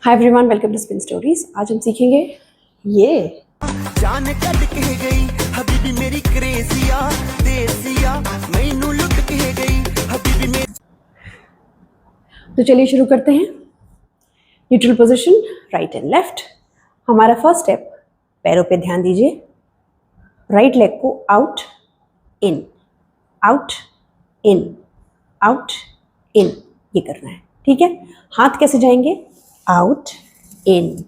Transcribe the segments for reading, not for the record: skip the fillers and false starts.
Hi everyone, welcome to spin stories. आज हम सीखेंगे ये जान कट के गई हबीबी मेरी क्रेजिया देसिया मैनू लुट के गई हबीबी मेरी। तो चलिए शुरू करते हैं। Neutral position, right and left. हमारा फर्स्ट स्टेप, पैरों पे ध्यान दीजिए। राइट लेग को out in out in out in, ये करना है, ठीक है। हाथ कैसे जाएंगे? Out in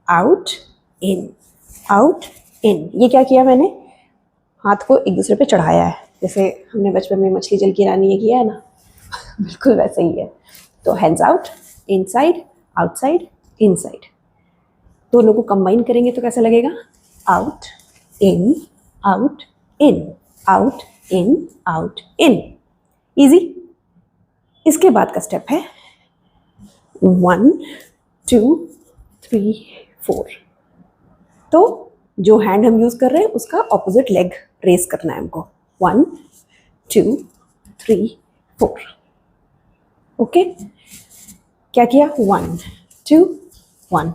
out in out in. ये क्या किया मैंने? हाथ को एक दूसरे पे चढ़ाया है, जैसे हमने बचपन में मछली जल की रानी ये किया है ना बिल्कुल वैसे ही है। तो hands out, inside outside inside. दोनों को कंबाइन करेंगे तो कैसा लगेगा? Out in out in out in out in. Easy. इसके बाद का स्टेप है 1 2 3 4। तो जो हैंड हम यूज कर रहे हैं उसका ऑपोजिट लेग रेस करना है हमको। 1 2 3 4। ओके, क्या किया? 1 2 1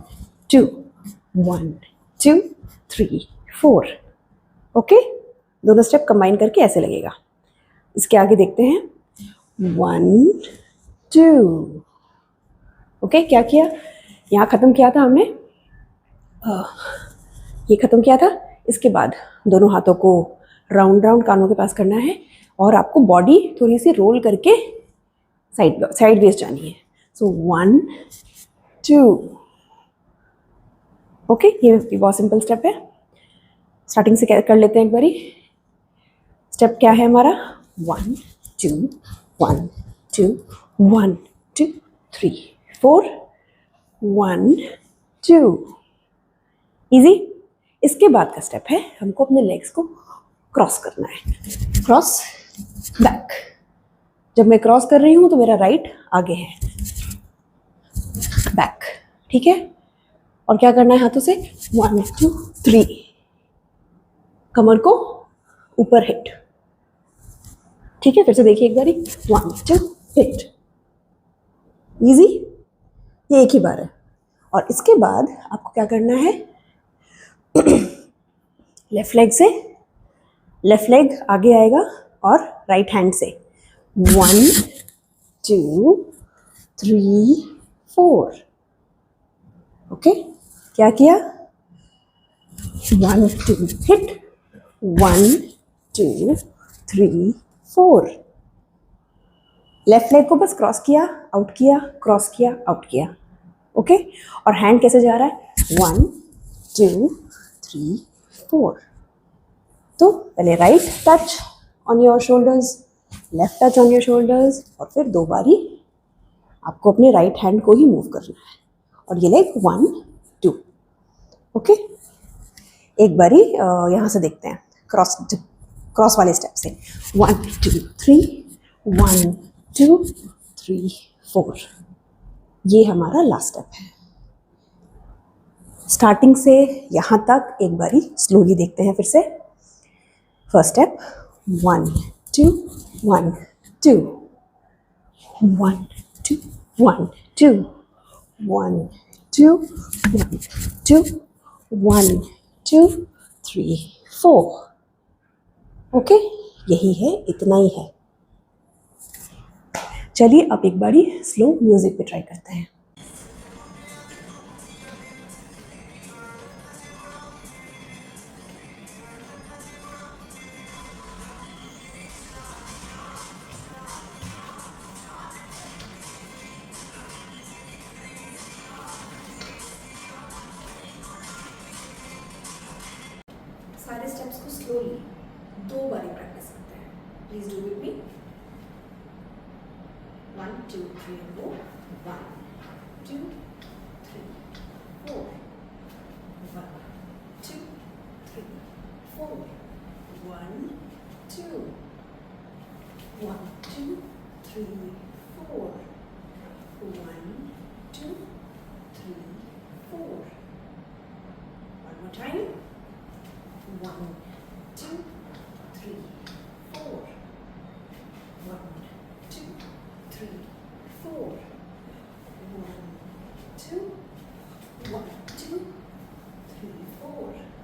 2 1 2 3 4। ओके, दोनों स्टेप कंबाइन करके ऐसे लगेगा। इसके आगे देखते हैं 1 2। ओके, क्या किया? यहाँ ख़त्म किया था हमने, ये ख़त्म किया था। इसके बाद दोनों हाथों को राउंड राउंड कानों के पास करना है और आपको बॉडी थोड़ी सी रोल करके साइड वेज जानी है। सो 1 2। ओके, ये बहुत सिंपल स्टेप है। स्टार्टिंग से कर लेते हैं एक बारी। स्टेप क्या है हमारा? 1 2 1 2 1 2 3 4 1 2। इजी। इसके बाद का स्टेप है हमको अपने लेग्स को क्रॉस करना है। Cross back. जब मैं क्रॉस कर रही हूँ तो मेरा राइट आगे है, बैक, ठीक है। और क्या करना है हाथों से? 1 2 3। कमर को ऊपर हिट, ठीक है। फिर से देखिए एक बारी। 1 2 हिट। इजी। ये एक ही बार है। और इसके बाद आपको क्या करना है? लेफ्ट लेग से, लेफ्ट लेग आगे आएगा और राइट हैंड से 1 2 3 4। ओके, क्या किया? 1 2 हिट, 1 2 3 4। लेफ्ट लेग को बस क्रॉस किया, आउट किया, क्रॉस किया, आउट किया। ओके, और हैंड कैसे जा रहा है? 1 2 3 4। तो पहले right touch on your shoulders, left touch on your shoulders, और फिर दो बारी आपको अपने राइट हैंड को ही मूव करना है। और ये लेग 1 2। ओके, एक बारी यहाँ से देखते हैं, क्रॉस वाले स्टेप से। 1 2 3 1 2 3 4। ये हमारा लास्ट स्टेप है। स्टार्टिंग से यहाँ तक एक बारी स्लोली देखते हैं फिर से। First step 1 2 1 2 1 2 1 2 1 2 1 2 1 2 3 4। ओके, यही है, इतना ही है। चलिए अब एक बारी स्लो म्यूजिक पे ट्राई करते हैं। सारे स्टेप्स को स्लोली 2 बारी प्रैक्टिस करते हैं। Please do with me. 1 2 3 4 1 2 3 4 1 2 3 4 1 2 1 2 3 4 1 2 3 4। One more time. 1 2 3 4 1 2 3 4 1 2 1 2 3 4